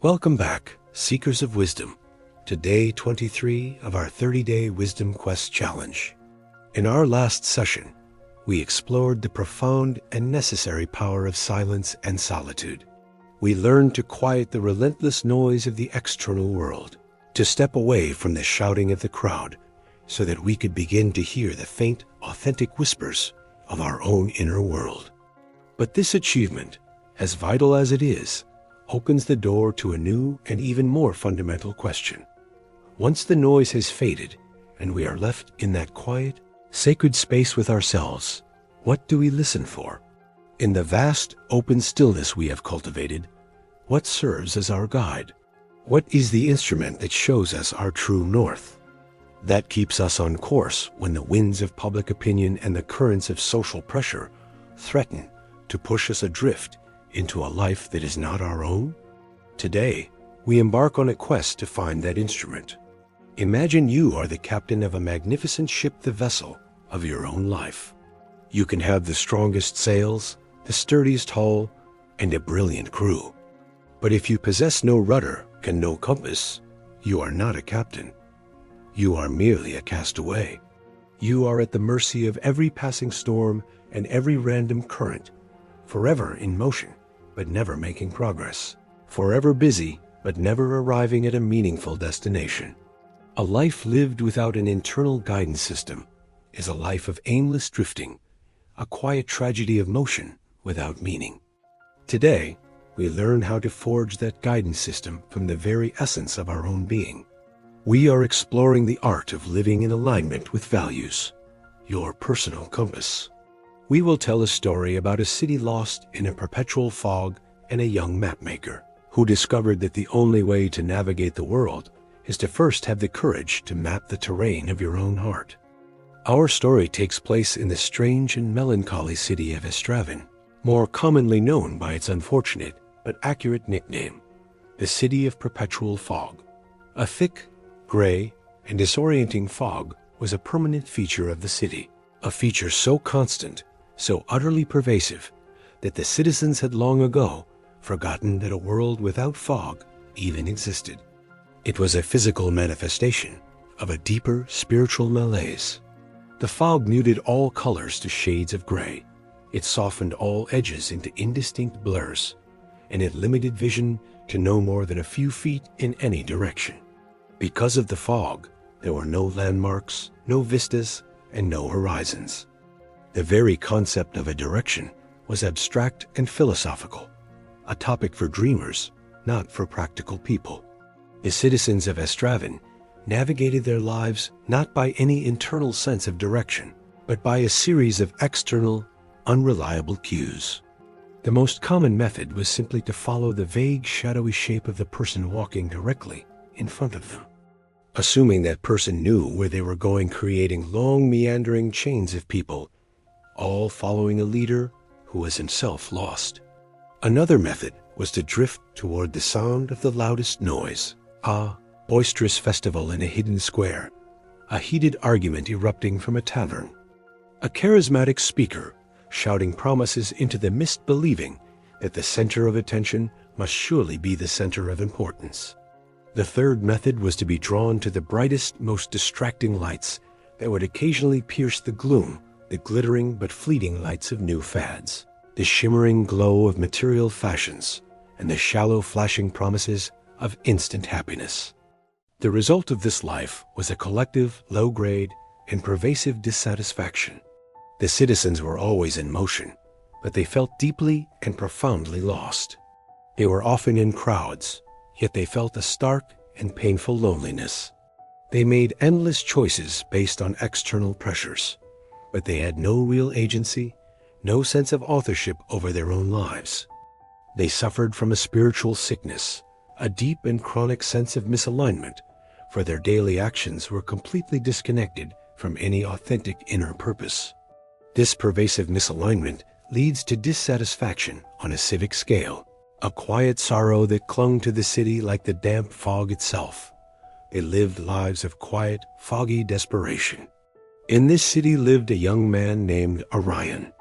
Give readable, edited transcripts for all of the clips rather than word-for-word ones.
Welcome back, Seekers of Wisdom, to day 23 of our 30-day Wisdom Quest Challenge. In our last session, we explored the profound and necessary power of silence and solitude. We learned to quiet the relentless noise of the external world, to step away from the shouting of the crowd, so that we could begin to hear the faint, authentic whispers of our own inner world. But this achievement, as vital as it is, opens the door to a new and even more fundamental question. Once the noise has faded and we are left in that quiet, sacred space with ourselves, what do we listen for? In the vast, open stillness we have cultivated, what serves as our guide? What is the instrument that shows us our true north? That keeps us on course when the winds of public opinion and the currents of social pressure threaten to push us adrift into a life that is not our own? Today, we embark on a quest to find that instrument. Imagine you are the captain of a magnificent ship, the vessel of your own life. You can have the strongest sails, the sturdiest hull, and a brilliant crew. But if you possess no rudder and no compass, you are not a captain. You are merely a castaway. You are at the mercy of every passing storm and every random current, forever in motion, but never making progress, forever busy, but never arriving at a meaningful destination. A life lived without an internal guidance system is a life of aimless drifting, a quiet tragedy of motion without meaning. Today, we learn how to forge that guidance system from the very essence of our own being. We are exploring the art of living in alignment with values, your personal compass. We will tell a story about a city lost in a perpetual fog and a young mapmaker who discovered that the only way to navigate the world is to first have the courage to map the terrain of your own heart. Our story takes place in the strange and melancholy city of Estraven, more commonly known by its unfortunate but accurate nickname, the City of Perpetual Fog. A thick, gray, and disorienting fog was a permanent feature of the city, a feature so constant, so utterly pervasive, that the citizens had long ago forgotten that a world without fog even existed. It was a physical manifestation of a deeper spiritual malaise. The fog muted all colors to shades of gray. It softened all edges into indistinct blurs, and it limited vision to no more than a few feet in any direction. Because of the fog, there were no landmarks, no vistas, and no horizons. The very concept of a direction was abstract and philosophical, a topic for dreamers, not for practical people. The citizens of Estraven navigated their lives not by any internal sense of direction, but by a series of external, unreliable cues. The most common method was simply to follow the vague, shadowy shape of the person walking directly in front of them, assuming that person knew where they were going, creating long, meandering chains of people, all following a leader who was himself lost. Another method was to drift toward the sound of the loudest noise, a boisterous festival in a hidden square, a heated argument erupting from a tavern, a charismatic speaker shouting promises into the mist, believing that the center of attention must surely be the center of importance. The third method was to be drawn to the brightest, most distracting lights that would occasionally pierce the gloom, the glittering but fleeting lights of new fads, the shimmering glow of material fashions, and the shallow flashing promises of instant happiness. The result of this life was a collective, low-grade, and pervasive dissatisfaction. The citizens were always in motion, but they felt deeply and profoundly lost. They were often in crowds, yet they felt a stark and painful loneliness. They made endless choices based on external pressures, but they had no real agency, no sense of authorship over their own lives. They suffered from a spiritual sickness, a deep and chronic sense of misalignment, for their daily actions were completely disconnected from any authentic inner purpose. This pervasive misalignment leads to dissatisfaction on a civic scale, a quiet sorrow that clung to the city like the damp fog itself. They lived lives of quiet, foggy desperation. In this city lived a young man named Orion.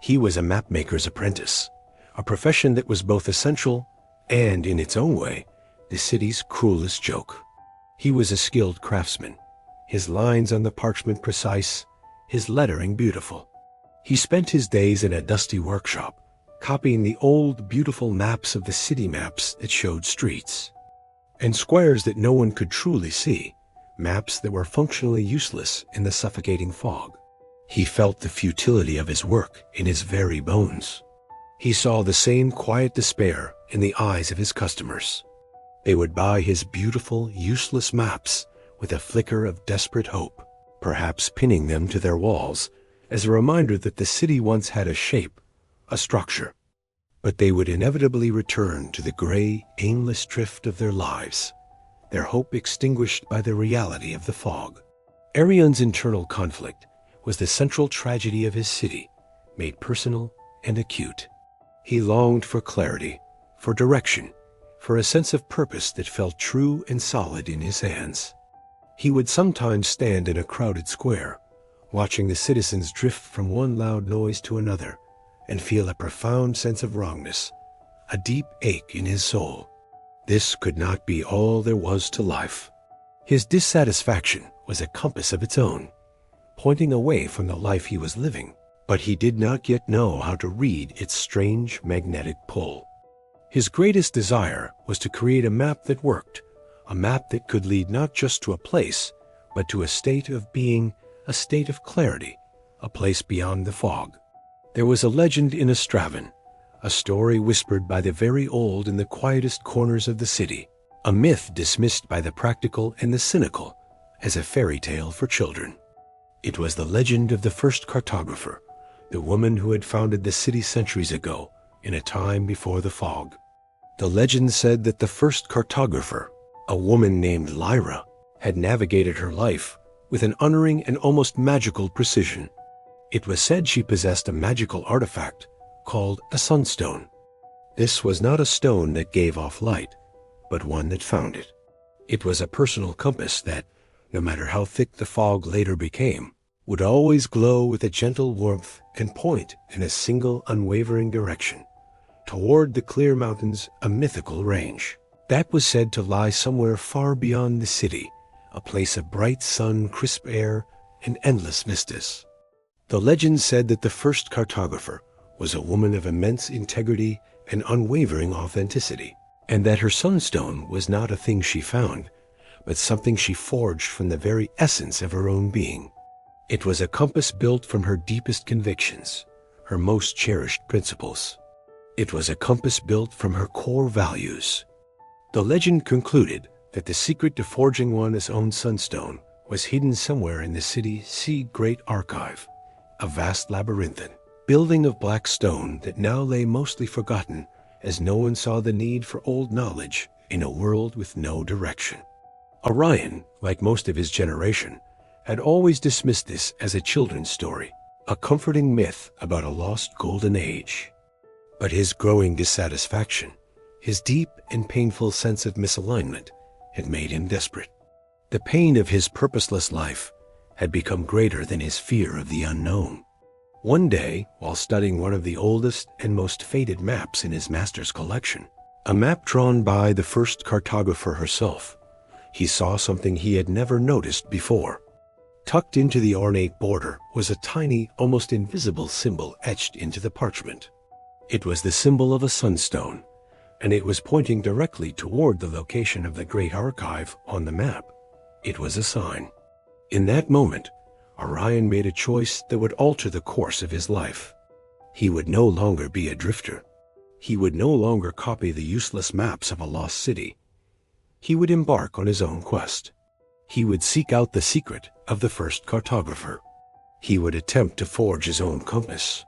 He was a mapmaker's apprentice, a profession that was both essential and, in its own way, the city's cruelest joke. He was a skilled craftsman, his lines on the parchment precise, his lettering beautiful. He spent his days in a dusty workshop, copying the old, beautiful maps of the city maps that showed streets and squares that no one could truly see, maps that were functionally useless in the suffocating fog. He felt the futility of his work in his very bones. He saw the same quiet despair in the eyes of his customers. They would buy his beautiful, useless maps with a flicker of desperate hope, perhaps pinning them to their walls as a reminder that the city once had a shape, a structure. But they would inevitably return to the gray, aimless drift of their lives, their hope extinguished by the reality of the fog. Orion's internal conflict was the central tragedy of his city, made personal and acute. He longed for clarity, for direction, for a sense of purpose that felt true and solid in his hands. He would sometimes stand in a crowded square, watching the citizens drift from one loud noise to another, and feel a profound sense of wrongness, a deep ache in his soul. This could not be all there was to life. His dissatisfaction was a compass of its own, pointing away from the life he was living, but he did not yet know how to read its strange magnetic pull. His greatest desire was to create a map that worked, a map that could lead not just to a place, but to a state of being, a state of clarity, a place beyond the fog. There was a legend in Astravan, a story whispered by the very old in the quietest corners of the city, a myth dismissed by the practical and the cynical as a fairy tale for children. It was the legend of the first cartographer, the woman who had founded the city centuries ago, in a time before the fog. The legend said that the first cartographer, a woman named Lyra, had navigated her life with an unerring and almost magical precision. It was said she possessed a magical artifact called a Sunstone. This was not a stone that gave off light, but one that found it. It was a personal compass that, no matter how thick the fog later became, would always glow with a gentle warmth and point in a single unwavering direction, toward the clear mountains, a mythical range that was said to lie somewhere far beyond the city, a place of bright sun, crisp air, and endless vistas. The legend said that the first cartographer was a woman of immense integrity and unwavering authenticity, and that her sunstone was not a thing she found, but something she forged from the very essence of her own being. It was a compass built from her deepest convictions, her most cherished principles. It was a compass built from her core values. The legend concluded that the secret to forging one's own sunstone was hidden somewhere in the city's great archive, a vast labyrinthine building of black stone that now lay mostly forgotten as no one saw the need for old knowledge in a world with no direction. Orion, like most of his generation, had always dismissed this as a children's story, a comforting myth about a lost golden age. But his growing dissatisfaction, his deep and painful sense of misalignment, had made him desperate. The pain of his purposeless life had become greater than his fear of the unknown. One day, while studying one of the oldest and most faded maps in his master's collection, a map drawn by the first cartographer herself, he saw something he had never noticed before. Tucked into the ornate border was a tiny, almost invisible symbol etched into the parchment. It was the symbol of a sunstone, and it was pointing directly toward the location of the great archive on the map. It was a sign. In that moment, Orion made a choice that would alter the course of his life. He would no longer be a drifter. He would no longer copy the useless maps of a lost city. He would embark on his own quest. He would seek out the secret of the first cartographer. He would attempt to forge his own compass.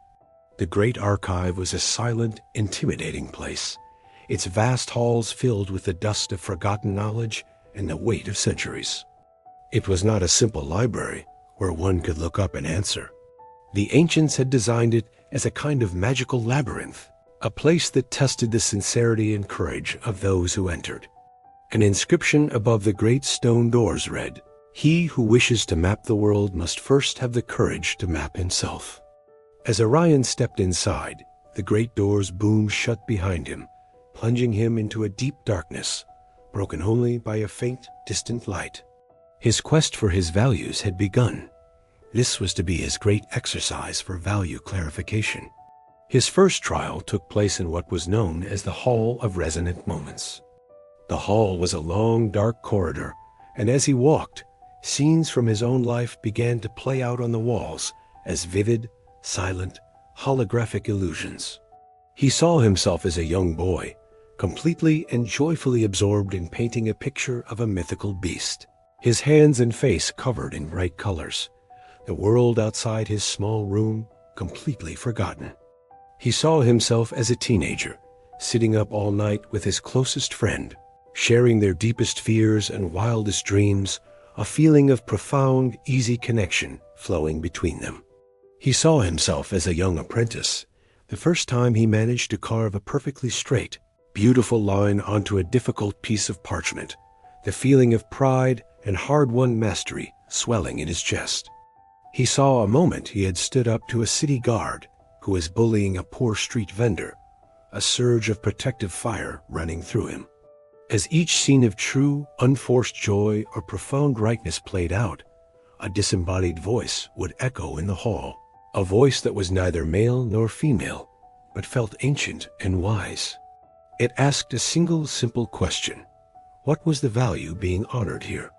The great archive was a silent, intimidating place, its vast halls filled with the dust of forgotten knowledge and the weight of centuries. It was not a simple library where one could look up an answer. The ancients had designed it as a kind of magical labyrinth, a place that tested the sincerity and courage of those who entered. An inscription above the great stone doors read, "He who wishes to map the world must first have the courage to map himself." As Orion stepped inside, the great doors boomed shut behind him, plunging him into a deep darkness, broken only by a faint, distant light. His quest for his values had begun. This was to be his great exercise for value clarification. His first trial took place in what was known as the Hall of Resonant Moments. The hall was a long, dark corridor, and as he walked, scenes from his own life began to play out on the walls as vivid, silent, holographic illusions. He saw himself as a young boy, completely and joyfully absorbed in painting a picture of a mythical beast, his hands and face covered in bright colors, the world outside his small room completely forgotten. He saw himself as a teenager, sitting up all night with his closest friend, sharing their deepest fears and wildest dreams, a feeling of profound, easy connection flowing between them. He saw himself as a young apprentice, the first time he managed to carve a perfectly straight, beautiful line onto a difficult piece of parchment, the feeling of pride and hard-won mastery swelling in his chest. He saw a moment he had stood up to a city guard who was bullying a poor street vendor, a surge of protective fire running through him. As each scene of true, unforced joy or profound rightness played out, a disembodied voice would echo in the hall, a voice that was neither male nor female, but felt ancient and wise. It asked a single simple question: what was the value being honored here?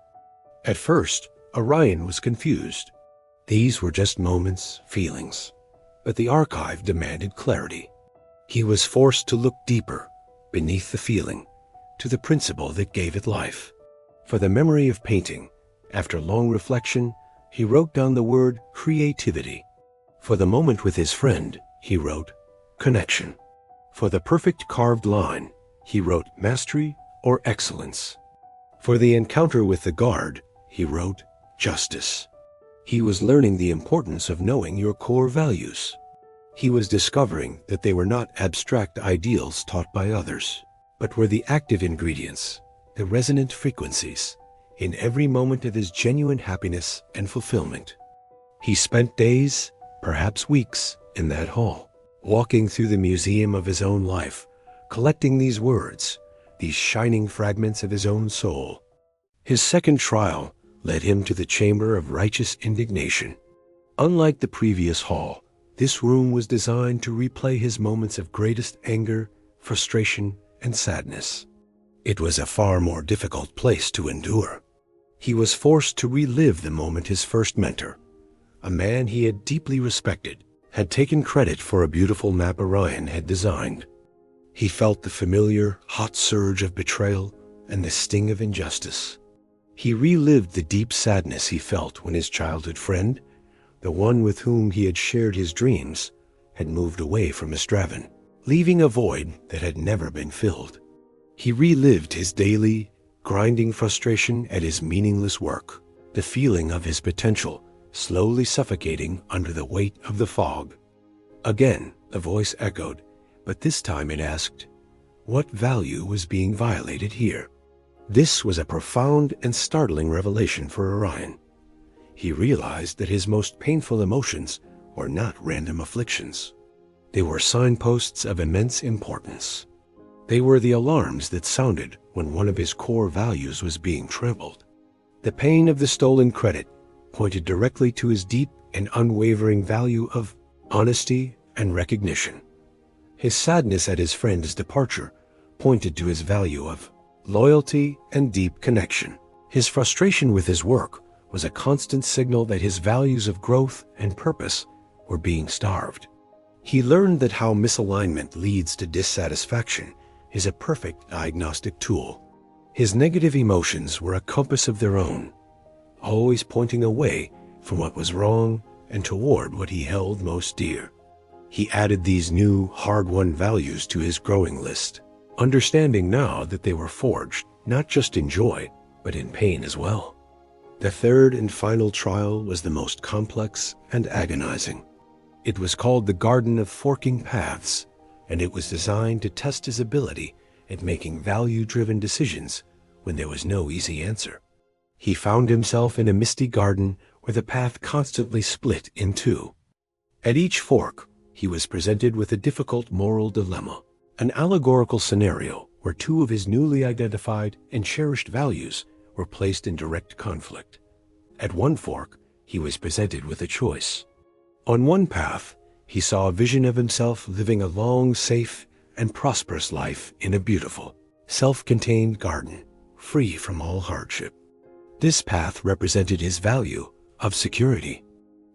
At first, Orion was confused. These were just moments, feelings, but the archive demanded clarity. He was forced to look deeper, beneath the feeling, to the principle that gave it life. For the memory of painting, after long reflection, he wrote down the word creativity. For the moment with his friend, he wrote connection. For the perfect carved line, he wrote mastery or excellence. For the encounter with the guard, he wrote justice. He was learning the importance of knowing your core values. He was discovering that they were not abstract ideals taught by others, but were the active ingredients, the resonant frequencies, in every moment of his genuine happiness and fulfillment. He spent days, perhaps weeks, in that hall, walking through the museum of his own life, collecting these words, these shining fragments of his own soul. His second trial led him to the chamber of righteous indignation. Unlike the previous hall, this room was designed to replay his moments of greatest anger, frustration, and sadness. It was a far more difficult place to endure. He was forced to relive the moment his first mentor, a man he had deeply respected, had taken credit for a beautiful map Orion had designed. He felt the familiar, hot surge of betrayal and the sting of injustice. He relived the deep sadness he felt when his childhood friend, the one with whom he had shared his dreams, had moved away from Estraven, leaving a void that had never been filled. He relived his daily, grinding frustration at his meaningless work, the feeling of his potential slowly suffocating under the weight of the fog. Again, the voice echoed, but this time it asked, what value was being violated here? This was a profound and startling revelation for Orion. He realized that his most painful emotions were not random afflictions. They were signposts of immense importance. They were the alarms that sounded when one of his core values was being trampled. The pain of the stolen credit pointed directly to his deep and unwavering value of honesty and recognition. His sadness at his friend's departure pointed to his value of loyalty and deep connection. His frustration with his work was a constant signal that his values of growth and purpose were being starved. He learned that how misalignment leads to dissatisfaction is a perfect diagnostic tool. His negative emotions were a compass of their own, always pointing away from what was wrong and toward what he held most dear. He added these new, hard-won values to his growing list, understanding now that they were forged not just in joy, but in pain as well. The third and final trial was the most complex and agonizing. It was called the Garden of Forking Paths, and it was designed to test his ability at making value-driven decisions when there was no easy answer. He found himself in a misty garden where the path constantly split in two. At each fork, he was presented with a difficult moral dilemma, an allegorical scenario where two of his newly identified and cherished values were placed in direct conflict. At one fork, he was presented with a choice. On one path, he saw a vision of himself living a long, safe, and prosperous life in a beautiful, self-contained garden, free from all hardship. This path represented his value of security.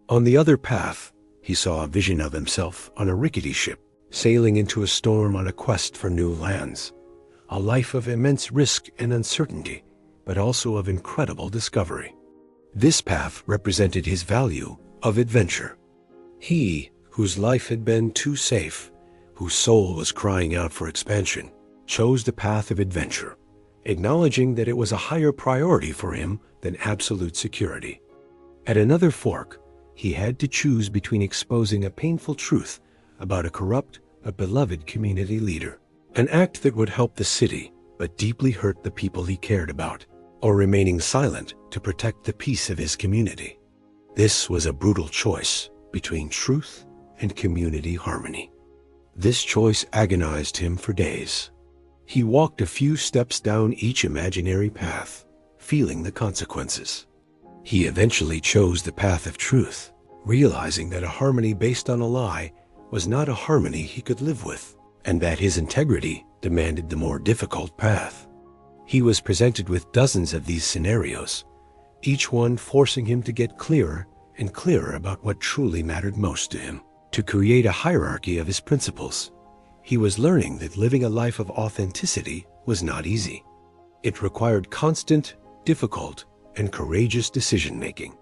On the other path, he saw a vision of himself on a rickety ship, sailing into a storm on a quest for new lands, a life of immense risk and uncertainty, but also of incredible discovery. This path represented his value of adventure. He, whose life had been too safe, whose soul was crying out for expansion, chose the path of adventure, acknowledging that it was a higher priority for him than absolute security. At another fork, he had to choose between exposing a painful truth about a corrupt but beloved community leader, an act that would help the city but deeply hurt the people he cared about, or remaining silent to protect the peace of his community. This was a brutal choice between truth and community harmony. This choice agonized him for days. He walked a few steps down each imaginary path, feeling the consequences. He eventually chose the path of truth, realizing that a harmony based on a lie was not a harmony he could live with, and that his integrity demanded the more difficult path. He was presented with dozens of these scenarios, each one forcing him to get clearer and clearer about what truly mattered most to him, to create a hierarchy of his principles. He was learning that living a life of authenticity was not easy. It required constant, difficult, and courageous decision-making.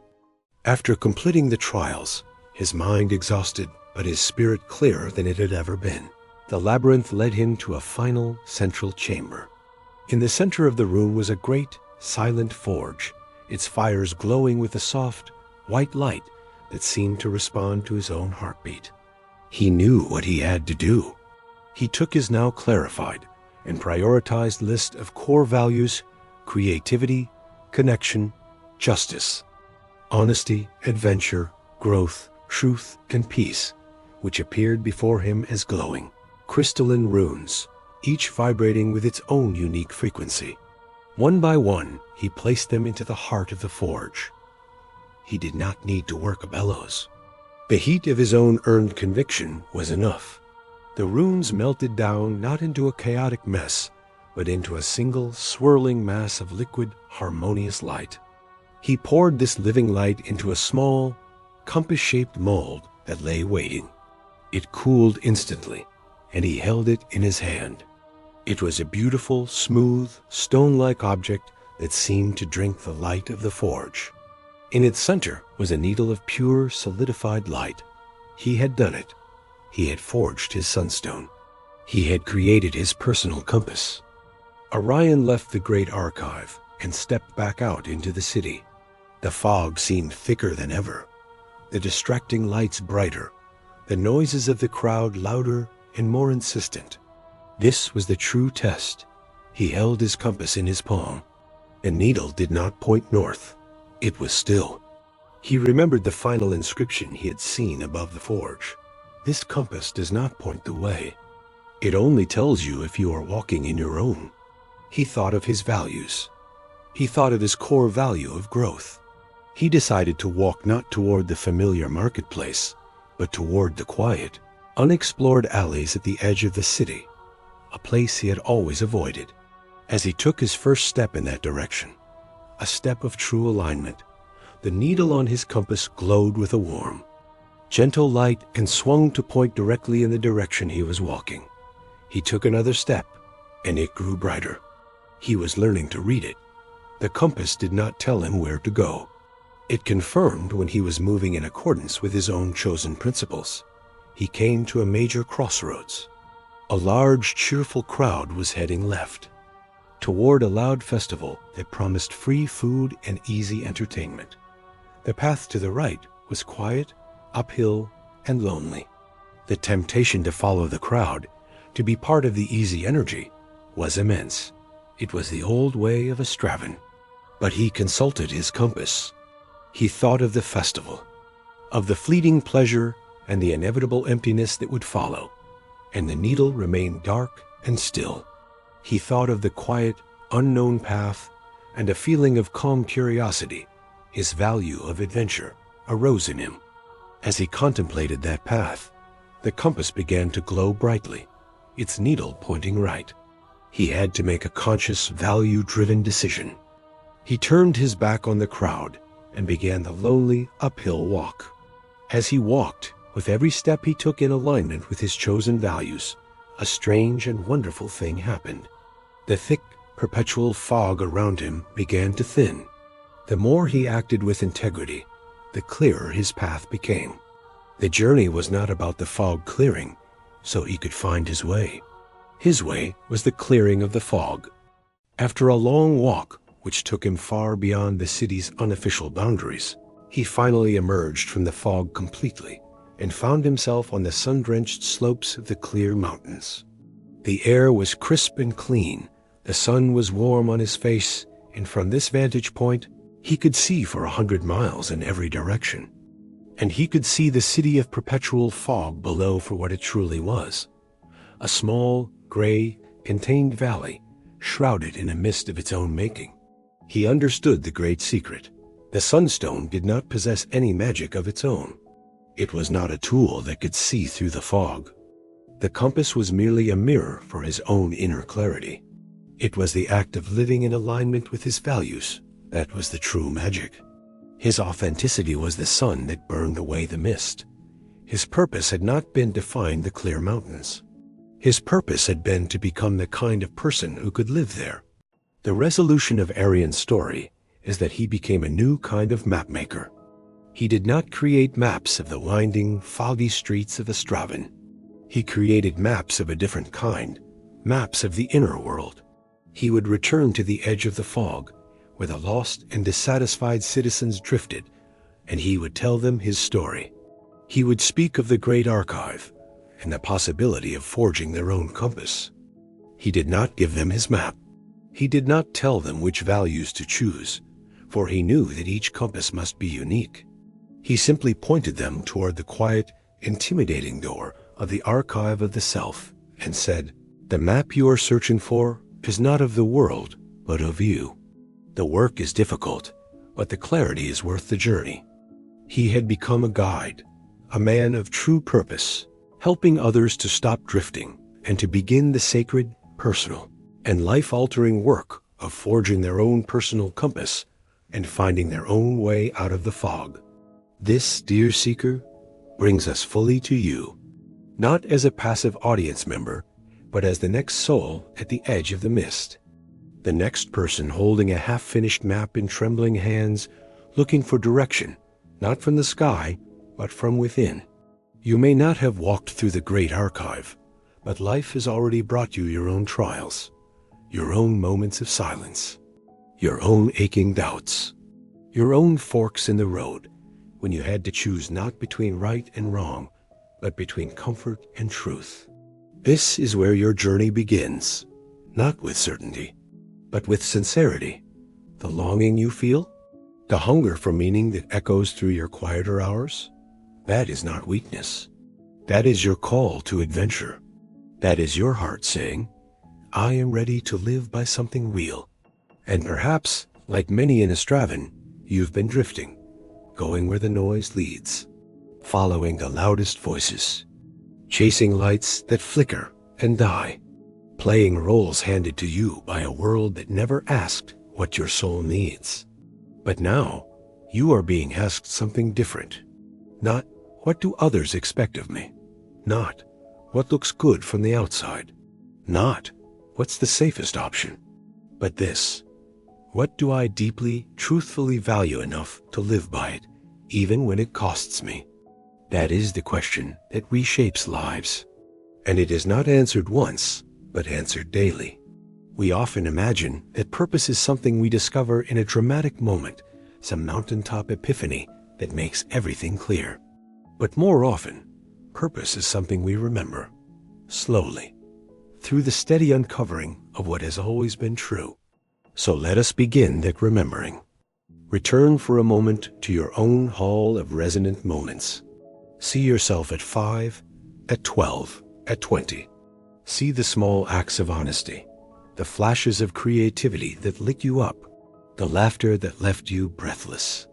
After completing the trials, his mind exhausted but his spirit clearer than it had ever been, the labyrinth led him to a final central chamber. In the center of the room was a great, silent forge, its fires glowing with a soft, white light that seemed to respond to his own heartbeat. He knew what he had to do. He took his now clarified and prioritized list of core values: creativity, connection, justice, honesty, adventure, growth, truth, and peace, which appeared before him as glowing, crystalline runes, each vibrating with its own unique frequency. One by one, he placed them into the heart of the forge. He did not need to work a bellows. The heat of his own earned conviction was enough. The runes melted down not into a chaotic mess, but into a single swirling mass of liquid, harmonious light. He poured this living light into a small, compass-shaped mold that lay waiting. It cooled instantly, and he held it in his hand. It was a beautiful, smooth, stone-like object that seemed to drink the light of the forge. In its center was a needle of pure, solidified light. He had done it. He had forged his Sunstone. He had created his personal compass. Orion left the great archive and stepped back out into the city. The fog seemed thicker than ever, the distracting lights brighter, the noises of the crowd louder and more insistent. This was the true test. He held his compass in his palm. The needle did not point north. It was still. He remembered the final inscription he had seen above the forge. This compass does not point the way. It only tells you if you are walking in your own. He thought of his values. He thought of his core value of growth. He decided to walk not toward the familiar marketplace, but toward the quiet, unexplored alleys at the edge of the city, a place he had always avoided. As he took his first step in that direction, a step of true alignment, the needle on his compass glowed with a warm, gentle light and swung to point directly in the direction he was walking. He took another step, and it grew brighter. He was learning to read it. The compass did not tell him where to go. It confirmed when he was moving in accordance with his own chosen principles. He came to a major crossroads. A large, cheerful crowd was heading left, toward a loud festival that promised free food and easy entertainment. The path to the right was quiet, uphill, and lonely. The temptation to follow the crowd, to be part of the easy energy, was immense. It was the old way of a Stravan. But he consulted his compass. He thought of the festival, of the fleeting pleasure and the inevitable emptiness that would follow, and the needle remained dark and still. He thought of the quiet, unknown path, and a feeling of calm curiosity, his value of adventure, arose in him. As he contemplated that path, the compass began to glow brightly, its needle pointing right. He had to make a conscious, value-driven decision. He turned his back on the crowd and began the lonely, uphill walk. As he walked, with every step he took in alignment with his chosen values, a strange and wonderful thing happened. The thick, perpetual fog around him began to thin. The more he acted with integrity, the clearer his path became. The journey was not about the fog clearing, so he could find his way. His way was the clearing of the fog. After a long walk, which took him far beyond the city's unofficial boundaries, he finally emerged from the fog completely and found himself on the sun-drenched slopes of the clear mountains. The air was crisp and clean, the sun was warm on his face, and from this vantage point, he could see for 100 miles in every direction. And he could see the city of Perpetual Fog below for what it truly was. A small, gray, contained valley, shrouded in a mist of its own making. He understood the great secret. The Sunstone did not possess any magic of its own. It was not a tool that could see through the fog. The compass was merely a mirror for his own inner clarity. It was the act of living in alignment with his values that was the true magic. His authenticity was the sun that burned away the mist. His purpose had not been to find the clear mountains. His purpose had been to become the kind of person who could live there. The resolution of Orion's story is that he became a new kind of mapmaker. He did not create maps of the winding, foggy streets of Astravan. He created maps of a different kind, maps of the inner world. He would return to the edge of the fog, where the lost and dissatisfied citizens drifted, and he would tell them his story. He would speak of the great archive and the possibility of forging their own compass. He did not give them his map. He did not tell them which values to choose, for he knew that each compass must be unique. He simply pointed them toward the quiet, intimidating door of the archive of the self and said, "The map you are searching for is not of the world, but of you. The work is difficult, but the clarity is worth the journey." He had become a guide, a man of true purpose, helping others to stop drifting and to begin the sacred, personal, and life-altering work of forging their own personal compass and finding their own way out of the fog. This, dear seeker, brings us fully to you, not as a passive audience member, but as the next soul at the edge of the mist. The next person holding a half-finished map in trembling hands, looking for direction, not from the sky, but from within. You may not have walked through the great archive, but life has already brought you your own trials, your own moments of silence, your own aching doubts, your own forks in the road, when you had to choose not between right and wrong, but between comfort and truth. This is where your journey begins, not with certainty, but with sincerity. The longing you feel, the hunger for meaning that echoes through your quieter hours, that is not weakness. That is your call to adventure. That is your heart saying, "I am ready to live by something real." And perhaps, like many in Astravan, you've been drifting, going where the noise leads, following the loudest voices, chasing lights that flicker and die, playing roles handed to you by a world that never asked what your soul needs. But now, you are being asked something different. Not, "What do others expect of me?" Not, "What looks good from the outside?" Not, "What's the safest option?" But this, "What do I deeply, truthfully value enough to live by it, even when it costs me?" That is the question that reshapes lives. And it is not answered once, but answered daily. We often imagine that purpose is something we discover in a dramatic moment, some mountaintop epiphany that makes everything clear. But more often, purpose is something we remember, slowly, through the steady uncovering of what has always been true. So let us begin that remembering. Return for a moment to your own hall of resonant moments. See yourself at 5, at 12, at 20. See the small acts of honesty, the flashes of creativity that lit you up, the laughter that left you breathless,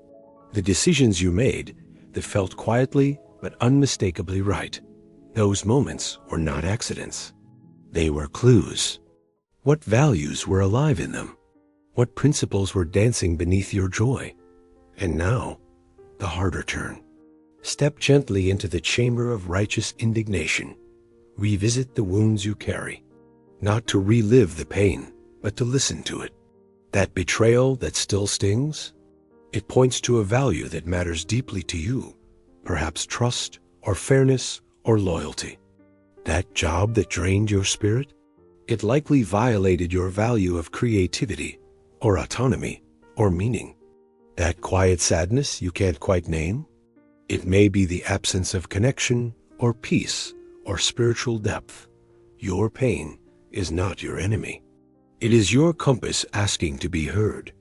the decisions you made that felt quietly but unmistakably right. Those moments were not accidents. They were clues. What values were alive in them? What principles were dancing beneath your joy? And now, the harder turn. Step gently into the chamber of righteous indignation. Revisit the wounds you carry, not to relive the pain, but to listen to it. That betrayal that still stings? It points to a value that matters deeply to you, perhaps trust or fairness or loyalty. That job that drained your spirit? It likely violated your value of creativity or autonomy or meaning. That quiet sadness you can't quite name? It may be the absence of connection or peace or spiritual depth. Your pain is not your enemy. It is your compass asking to be heard.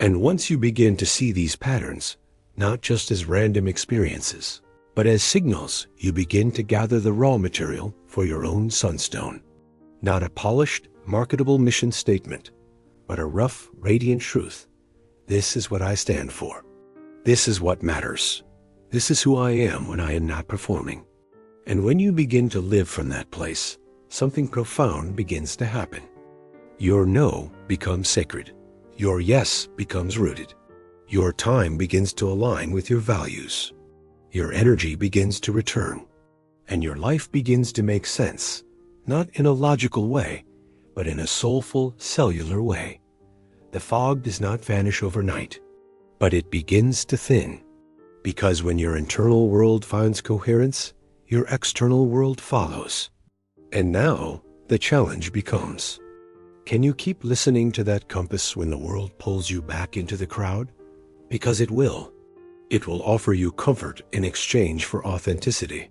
And once you begin to see these patterns, not just as random experiences, but as signals, you begin to gather the raw material for your own Sunstone. Not a polished, marketable mission statement, but a rough, radiant truth. This is what I stand for. This is what matters. This is who I am when I am not performing. And when you begin to live from that place, something profound begins to happen. Your no becomes sacred. Your yes becomes rooted. Your time begins to align with your values. Your energy begins to return. And your life begins to make sense, not in a logical way, but in a soulful, cellular way. The fog does not vanish overnight, but it begins to thin. Because when your internal world finds coherence, your external world follows. And now, the challenge becomes, can you keep listening to that compass when the world pulls you back into the crowd? Because it will. It will offer you comfort in exchange for authenticity.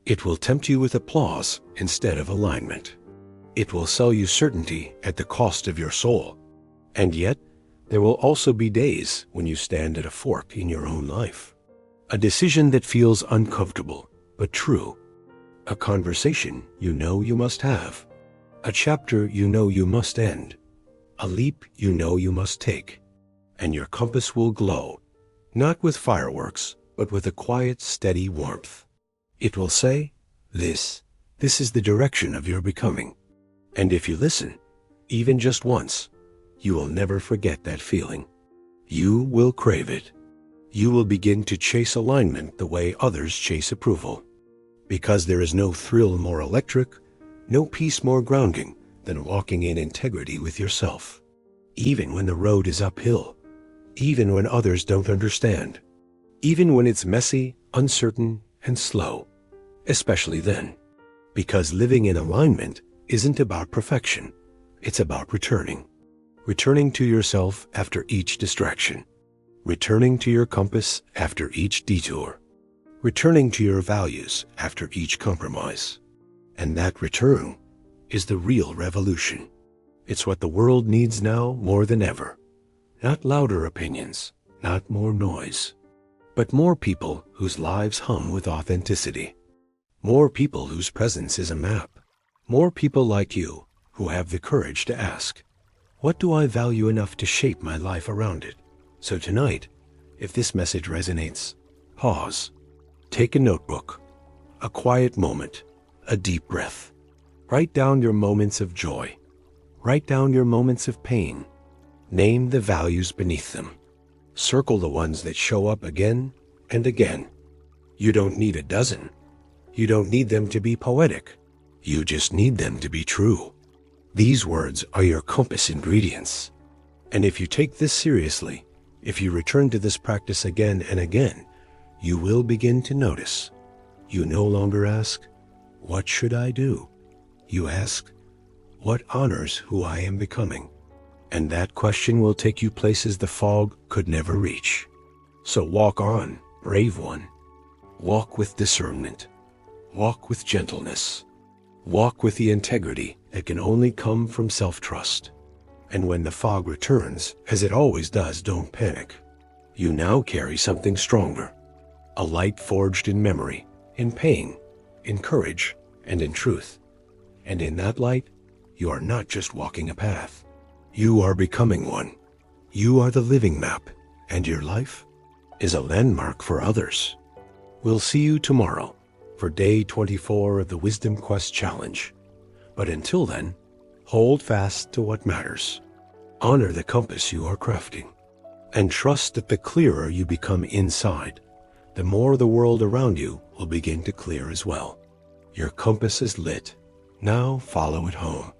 It will tempt you with applause instead of alignment. It will sell you certainty at the cost of your soul. And yet, there will also be days when you stand at a fork in your own life. A decision that feels uncomfortable, but true. A conversation you know you must have. A chapter you know you must end. A leap you know you must take. And your compass will glow, not with fireworks, but with a quiet, steady warmth. It will say, this is the direction of your becoming. And if you listen, even just once, you will never forget that feeling. You will crave it. You will begin to chase alignment the way others chase approval. Because there is no thrill more electric, no peace more grounding than walking in integrity with yourself. Even when the road is uphill, even when others don't understand, even when it's messy, uncertain, and slow, especially then. Because living in alignment isn't about perfection, it's about returning. Returning to yourself after each distraction. Returning to your compass after each detour. Returning to your values after each compromise. And that return is the real revolution. It's what the world needs now more than ever. Not louder opinions, not more noise, but more people whose lives hum with authenticity. More people whose presence is a map. More people like you who have the courage to ask, what do I value enough to shape my life around it? So tonight, if this message resonates, pause. Take a notebook, a quiet moment, a deep breath. Write down your moments of joy. Write down your moments of pain. Name the values beneath them. Circle the ones that show up again and again. You don't need a dozen. You don't need them to be poetic. You just need them to be true. These words are your compass ingredients. And if you take this seriously, if you return to this practice again and again, you will begin to notice. You no longer ask, what should I do? You ask, what honors who I am becoming? And that question will take you places the fog could never reach. So walk on, brave one. Walk with discernment. Walk with gentleness. Walk with the integrity that can only come from self-trust. And when the fog returns, as it always does, don't panic. You now carry something stronger. A light forged in memory, in pain, in courage, and in truth. And in that light, You are not just walking a path. You are becoming one. You are the living map, and your life is a landmark for others. We'll see you tomorrow for day 24 of the Wisdom Quest Challenge. But until then, hold fast to what matters. Honor the compass you are crafting, and trust that the clearer you become inside, the more the world around you will begin to clear as well. Your compass is lit. Now follow it home.